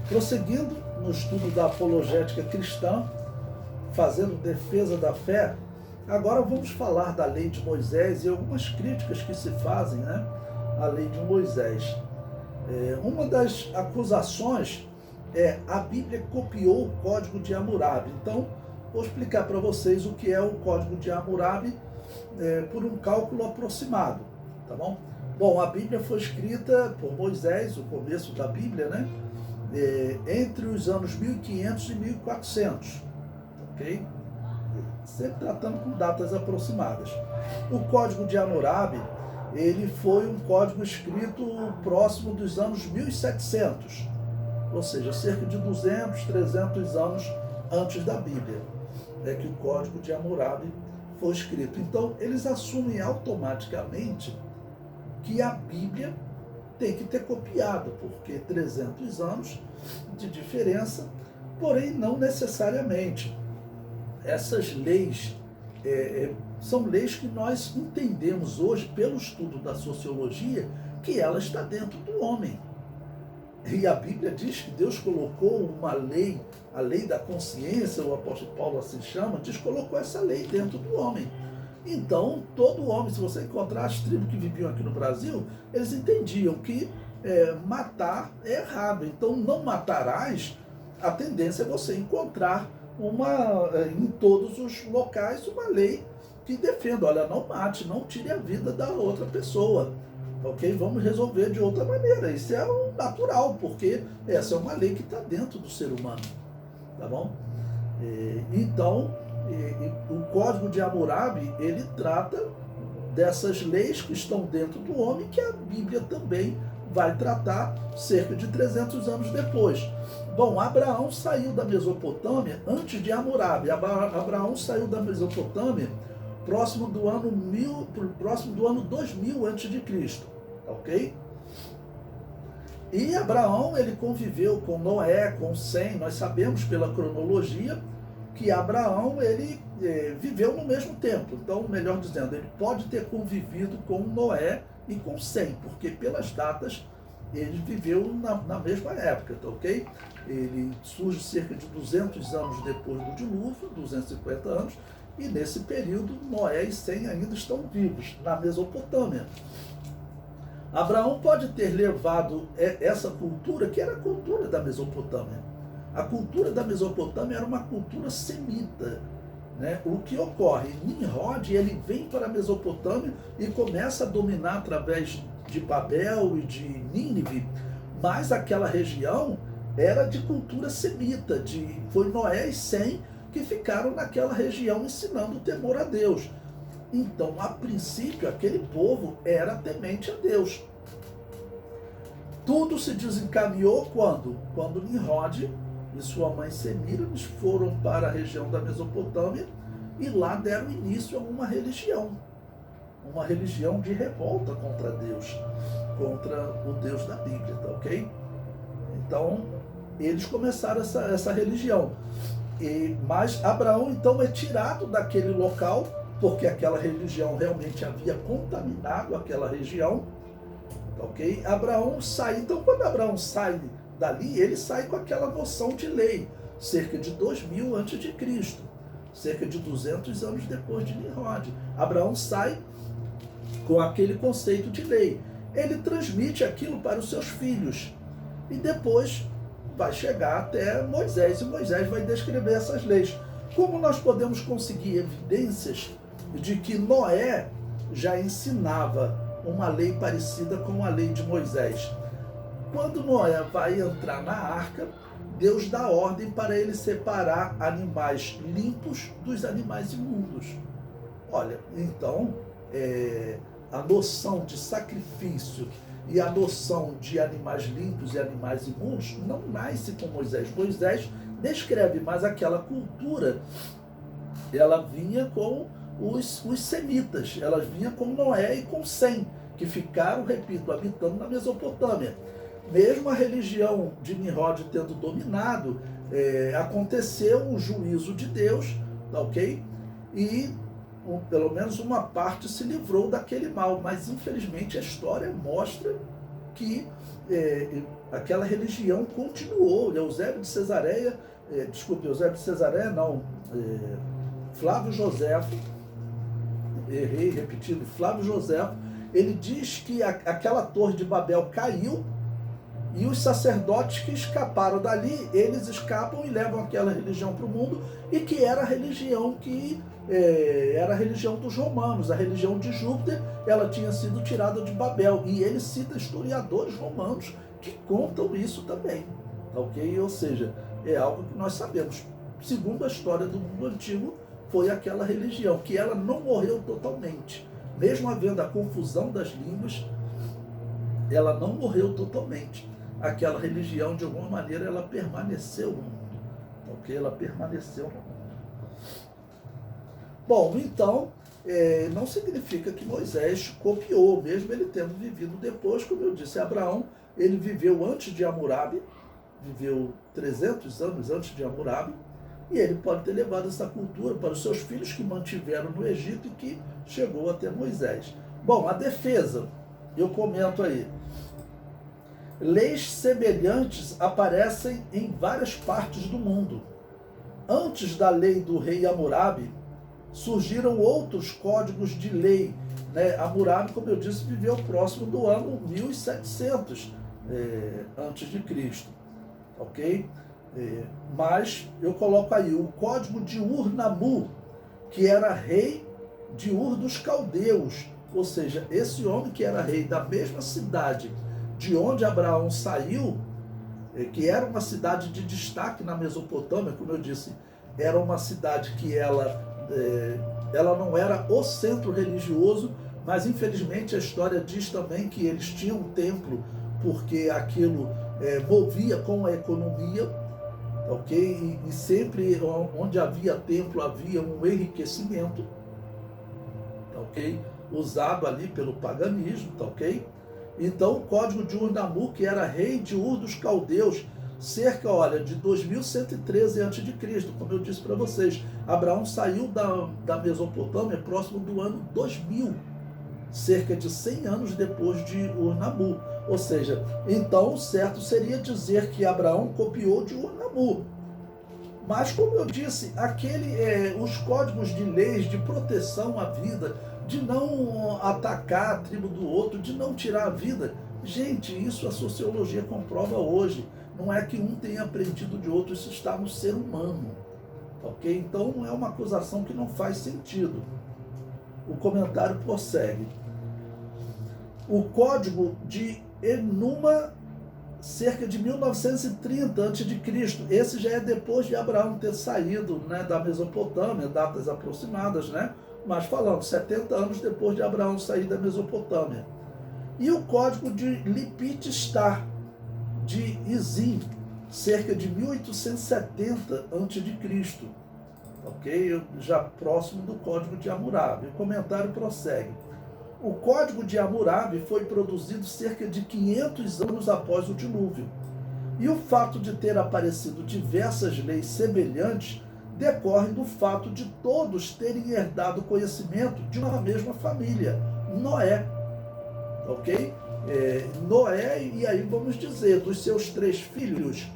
Prosseguindo no estudo da apologética cristã, fazendo defesa da fé, agora vamos falar da lei de Moisés e algumas críticas que se fazem, né, à lei de Moisés. Uma das acusações é a Bíblia copiou o Código de Hammurabi. Então, vou explicar para vocês o que é o Código de Hammurabi por um cálculo aproximado, tá bom? Bom, a Bíblia foi escrita por Moisés, o começo da Bíblia, né? Entre os anos 1500 e 1400, ok? Sempre tratando com datas aproximadas. O Código de Hammurabi, ele foi um código escrito próximo dos anos 1700, ou seja, cerca de 200, 300 anos antes da Bíblia, é que o Código de Hammurabi foi escrito. Então, eles assumem automaticamente que a Bíblia tem que ter copiado, porque 300 anos de diferença, porém não necessariamente. Essas leis são leis que nós entendemos hoje, pelo estudo da sociologia, que ela está dentro do homem. E a Bíblia diz que Deus colocou uma lei, a lei da consciência, o apóstolo Paulo assim chama, Deus colocou essa lei dentro do homem. Então, todo homem, se você encontrar as tribos que viviam aqui no Brasil, eles entendiam que matar é errado. Então, não matarás, a tendência é você encontrar em todos os locais uma lei que defenda, olha, não mate, não tire a vida da outra pessoa, ok? Vamos resolver de outra maneira. Isso é o natural, porque essa é uma lei que está dentro do ser humano, tá bom? Então, o Código de Hammurabi, ele trata dessas leis que estão dentro do homem, que a Bíblia também vai tratar cerca de 300 anos depois. Bom, Abraão saiu da Mesopotâmia antes de Hammurabi. Abraão saiu da Mesopotâmia próximo do ano 2000 a.C., ok? E Abraão, ele conviveu com Noé, com Sem. Nós sabemos pela cronologia que Abraão, ele viveu no mesmo tempo. Então, melhor dizendo, ele pode ter convivido com Noé e com Sem, porque pelas datas ele viveu na mesma época, tá ok? Ele surge cerca de 200 anos depois do dilúvio, 250 anos, e nesse período Noé e Sem ainda estão vivos na Mesopotâmia. Abraão pode ter levado essa cultura, que era a cultura da Mesopotâmia. A cultura da Mesopotâmia era uma cultura semita, né? O que ocorre? Nimrod, ele vem para a Mesopotâmia e começa a dominar através de Babel e de Nínive, mas aquela região era de cultura semita, foi Noé e Sem que ficaram naquela região ensinando o temor a Deus. Então, a princípio, aquele povo era temente a Deus. Tudo se desencaminhou quando Nimrod e sua mãe Semíramis foram para a região da Mesopotâmia e lá deram início a uma religião de revolta contra Deus, contra o Deus da Bíblia, tá ok? Então, eles começaram essa religião. Mas Abraão, então, é tirado daquele local, porque aquela religião realmente havia contaminado aquela região, tá ok? Abraão sai, então quando Abraão sai dali, ele sai com aquela noção de lei, cerca de 2000 a.C., cerca de 200 anos depois de Nimrod. Abraão sai com aquele conceito de lei. Ele transmite aquilo para os seus filhos. E depois vai chegar até Moisés, e Moisés vai descrever essas leis. Como nós podemos conseguir evidências de que Noé já ensinava uma lei parecida com a lei de Moisés? Quando Noé vai entrar na arca, Deus dá ordem para ele separar animais limpos dos animais imundos. Olha, então, a noção de sacrifício e a noção de animais limpos e animais imundos não nasce com Moisés. Moisés descreve, mas aquela cultura, ela vinha com os semitas, ela vinha com Noé e com Sem, que ficaram, repito, habitando na Mesopotâmia. Mesmo a religião de Nimrod tendo dominado, aconteceu um juízo de Deus, tá ok? E pelo menos uma parte se livrou daquele mal, mas infelizmente a história mostra que aquela religião continuou. Eusébio de Cesareia, Flávio Joséfo, errei repetindo, Flávio Joséfo, ele diz que aquela torre de Babel caiu e os sacerdotes que escaparam dali, eles escapam e levam aquela religião para o mundo, e que era a religião era a religião dos romanos, a religião de Júpiter, ela tinha sido tirada de Babel. E ele cita historiadores romanos que contam isso também, ok? Ou seja, é algo que nós sabemos. Segundo a história do mundo antigo, foi aquela religião, que ela não morreu totalmente. Mesmo havendo a confusão das línguas, ela não morreu totalmente. Aquela religião, de alguma maneira, ela permaneceu no mundo. Ok? Ela permaneceu no mundo. Bom, então, não significa que Moisés copiou, mesmo ele tendo vivido depois. Como eu disse, Abraão, ele viveu antes de Hammurabi, viveu 300 anos antes de Hammurabi, e ele pode ter levado essa cultura para os seus filhos que mantiveram no Egito e que chegou até Moisés. Bom, a defesa, eu comento aí. Leis semelhantes aparecem em várias partes do mundo. Antes da lei do rei Hammurabi, surgiram outros códigos de lei. Hammurabi, como eu disse, viveu próximo do ano 1700 antes de Cristo. Ok? Mas eu coloco aí o código de Ur-Nammu, que era rei de Ur dos Caldeus. Ou seja, esse homem que era rei da mesma cidade de onde Abraão saiu, que era uma cidade de destaque na Mesopotâmia, como eu disse, era uma cidade que ela não era o centro religioso, mas infelizmente a história diz também que eles tinham um templo, porque aquilo movia com a economia, ok? E sempre onde havia templo havia um enriquecimento, ok? Usado ali pelo paganismo, ok? Então, o código de Ur-Nammu, que era rei de Ur dos Caldeus, cerca, de 2113 a.C., como eu disse para vocês. Abraão saiu da Mesopotâmia próximo do ano 2000, cerca de 100 anos depois de Ur-Nammu. Ou seja, então o certo seria dizer que Abraão copiou de Ur-Nammu. Mas, como eu disse, os códigos de leis de proteção à vida, de não atacar a tribo do outro, de não tirar a vida, gente, isso a sociologia comprova hoje. Não é que um tenha aprendido de outro, isso está no ser humano. Ok? Então é uma acusação que não faz sentido. O comentário prossegue. O código de Enuma, cerca de 1930 a.C. Esse já é depois de Abraão ter saído da Mesopotâmia, datas aproximadas, mas falando 70 anos depois de Abraão sair da Mesopotâmia. E o código de Lipit-Star, de Izim, cerca de 1870 a.C., ok? Já próximo do código de Hammurabi. O comentário prossegue. O código de Hammurabi foi produzido cerca de 500 anos após o dilúvio. E o fato de ter aparecido diversas leis semelhantes decorre do fato de todos terem herdado conhecimento de uma mesma família, Noé. Ok? Noé, e aí vamos dizer, dos seus 3 filhos,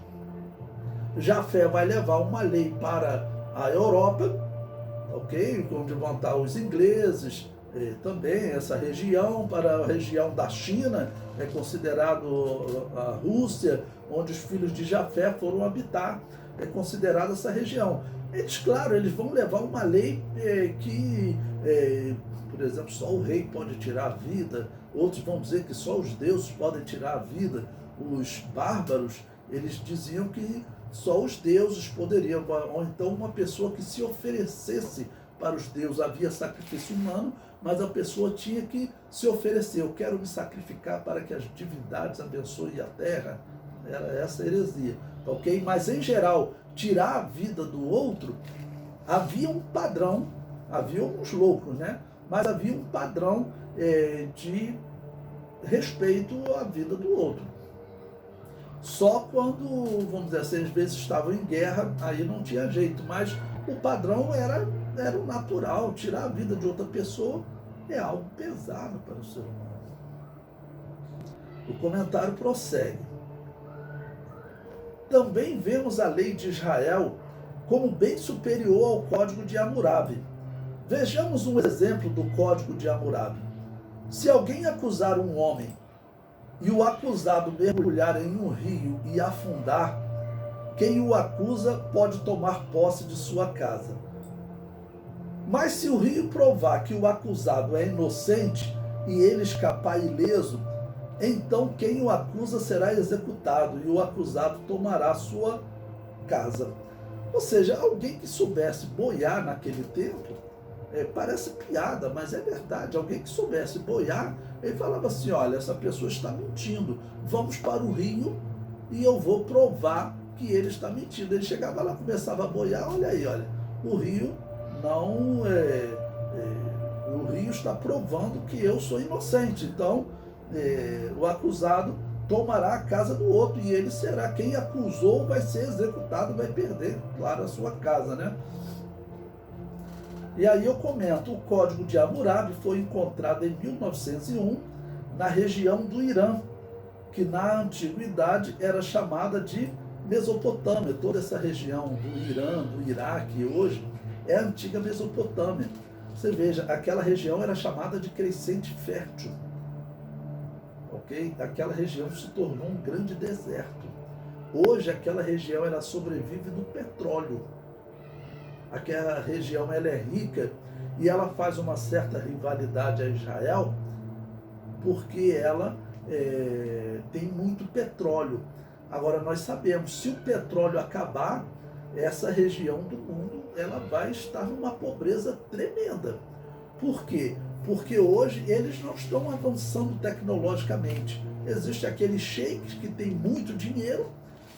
Jafé vai levar uma lei para a Europa, ok? Onde vão estar os ingleses, também essa região, para a região da China, é considerado a Rússia, onde os filhos de Jafé foram habitar, é considerada essa região. Eles, claro, eles vão levar uma lei que, por exemplo, só o rei pode tirar a vida, outros vão dizer que só os deuses podem tirar a vida. Os bárbaros, eles diziam que só os deuses poderiam, ou então uma pessoa que se oferecesse para os deuses. Havia sacrifício humano, mas a pessoa tinha que se oferecer. Eu quero me sacrificar para que as divindades abençoem a terra. Era essa heresia, ok? Mas, em geral, tirar a vida do outro, havia um padrão, havia uns loucos, mas havia um padrão de respeito à vida do outro. Só quando, vamos dizer assim, às vezes estavam em guerra, aí não tinha jeito, mas o padrão era o natural. Tirar a vida de outra pessoa é algo pesado para o ser humano. O comentário prossegue. Também vemos a lei de Israel como bem superior ao Código de Hammurabi. Vejamos um exemplo do Código de Hammurabi. Se alguém acusar um homem e o acusado mergulhar em um rio e afundar, quem o acusa pode tomar posse de sua casa. Mas se o rio provar que o acusado é inocente e ele escapar ileso, então quem o acusa será executado e o acusado tomará sua casa. Ou seja, alguém que soubesse boiar naquele tempo, parece piada, mas é verdade. Alguém que soubesse boiar, ele falava assim, olha, essa pessoa está mentindo, vamos para o rio e eu vou provar que ele está mentindo. Ele chegava lá, começava a boiar, olha aí, olha, o rio não o rio está provando que eu sou inocente. Então, o acusado tomará a casa do outro e ele será, quem acusou vai ser executado, vai perder, claro, a sua casa, né? E aí eu comento, o Código de Hammurabi foi encontrado em 1901 na região do Irã, que na antiguidade era chamada de Mesopotâmia. Toda essa região do Irã, do Iraque, hoje, é a antiga Mesopotâmia. Você veja, aquela região era chamada de crescente fértil. Ok? Aquela região se tornou um grande deserto. Hoje aquela região ela sobrevive do petróleo. Aquela região ela é rica e ela faz uma certa rivalidade a Israel porque ela tem muito petróleo. Agora nós sabemos, se o petróleo acabar, essa região do mundo ela vai estar numa pobreza tremenda. Por quê? Porque hoje eles não estão avançando tecnologicamente. Existe aqueles sheiks que têm muito dinheiro,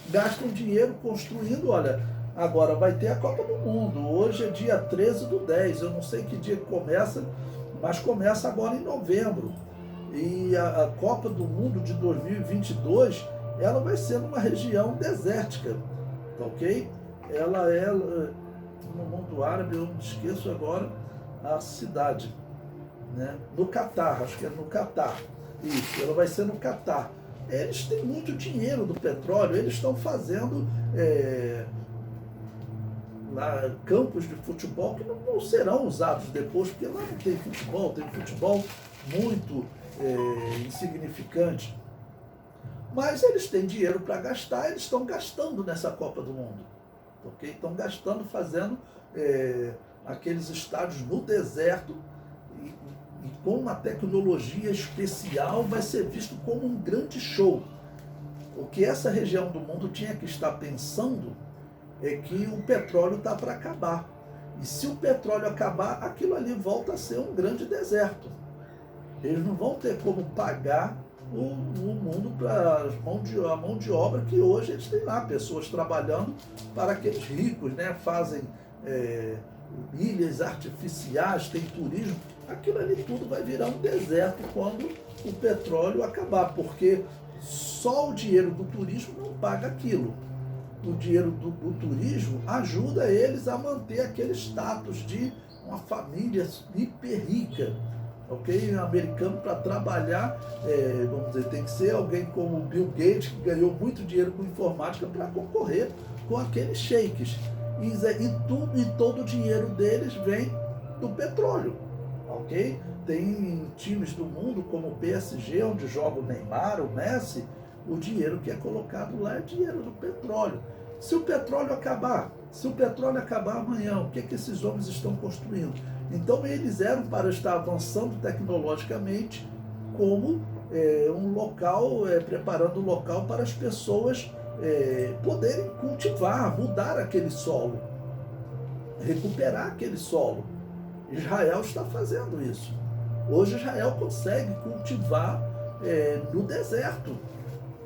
gastam dinheiro construindo, olha, agora vai ter a Copa do Mundo, hoje é dia 13/10, eu não sei que dia que começa, mas começa agora em novembro. E a Copa do Mundo de 2022, ela vai ser numa região desértica, tá ok? Ela é no mundo árabe, eu não esqueço agora a cidade, né? No Catar, acho que é no Catar. Isso, ela vai ser no Catar. Eles têm muito dinheiro do petróleo, eles estão fazendo lá, campos de futebol que não serão usados depois, porque lá não tem futebol muito insignificante. Mas eles têm dinheiro para gastar, eles estão gastando nessa Copa do Mundo. Okay? Estão gastando, fazendo aqueles estádios no deserto e com uma tecnologia especial, vai ser visto como um grande show. O que essa região do mundo tinha que estar pensando é que o petróleo está para acabar. E se o petróleo acabar, aquilo ali volta a ser um grande deserto. Eles não vão ter como pagar o mundo para a mão de obra que hoje eles têm lá, pessoas trabalhando para aqueles ricos, né? Fazem ilhas artificiais, tem turismo. Aquilo ali tudo vai virar um deserto quando o petróleo acabar, porque só o dinheiro do turismo não paga aquilo. O dinheiro do turismo ajuda eles a manter aquele status de uma família hiper rica. Ok? Um americano para trabalhar, vamos dizer, tem que ser alguém como Bill Gates, que ganhou muito dinheiro com informática para concorrer com aqueles sheiks. E todo o dinheiro deles vem do petróleo. Ok? Tem times do mundo como o PSG, onde joga o Neymar, o Messi, o dinheiro que é colocado lá é dinheiro do petróleo. Se o petróleo acabar amanhã, o que esses homens estão construindo? Então eles eram para estar avançando tecnologicamente como um local, preparando o local para as pessoas poderem cultivar, mudar aquele solo, recuperar aquele solo. Israel está fazendo isso. Hoje Israel consegue cultivar no deserto.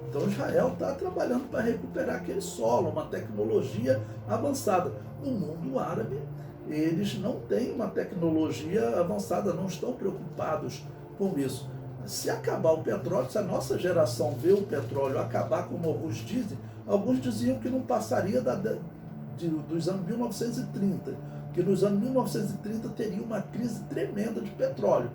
Então Israel está trabalhando para recuperar aquele solo, uma tecnologia avançada. No mundo árabe, eles não têm uma tecnologia avançada, não estão preocupados com isso. Se acabar o petróleo, se a nossa geração vê o petróleo acabar, como alguns diziam que não passaria dos anos 1930, que nos anos 1930 teria uma crise tremenda de petróleo.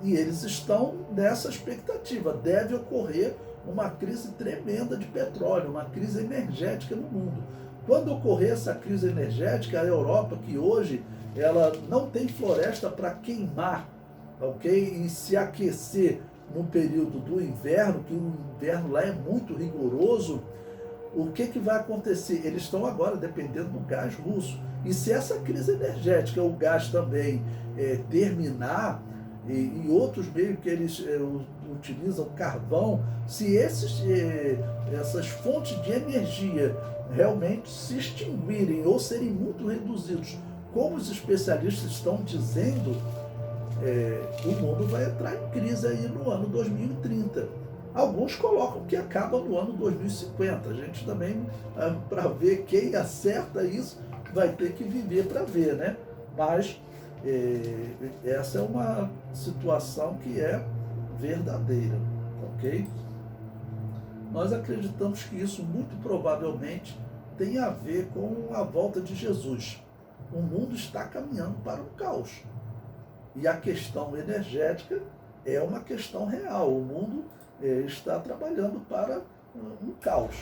E eles estão nessa expectativa. Deve ocorrer uma crise tremenda de petróleo, uma crise energética no mundo. Quando ocorrer essa crise energética, a Europa, que hoje ela não tem floresta para queimar, ok? E se aquecer no período do inverno, que o inverno lá é muito rigoroso, o que vai acontecer? Eles estão agora dependendo do gás russo. E se essa crise energética, o gás também terminar, e outros meios que eles utilizam, carvão, se essas fontes de energia realmente se extinguirem ou serem muito reduzidos, como os especialistas estão dizendo, o mundo vai entrar em crise aí no ano 2030. Alguns colocam que acaba no ano 2050. A gente também, para ver quem acerta isso, vai ter que viver para ver, né? Mas essa é uma situação que é verdadeira, ok? Nós acreditamos que isso muito provavelmente tem a ver com a volta de Jesus. O mundo está caminhando para o caos. E a questão energética é uma questão real. O mundo está trabalhando para um caos.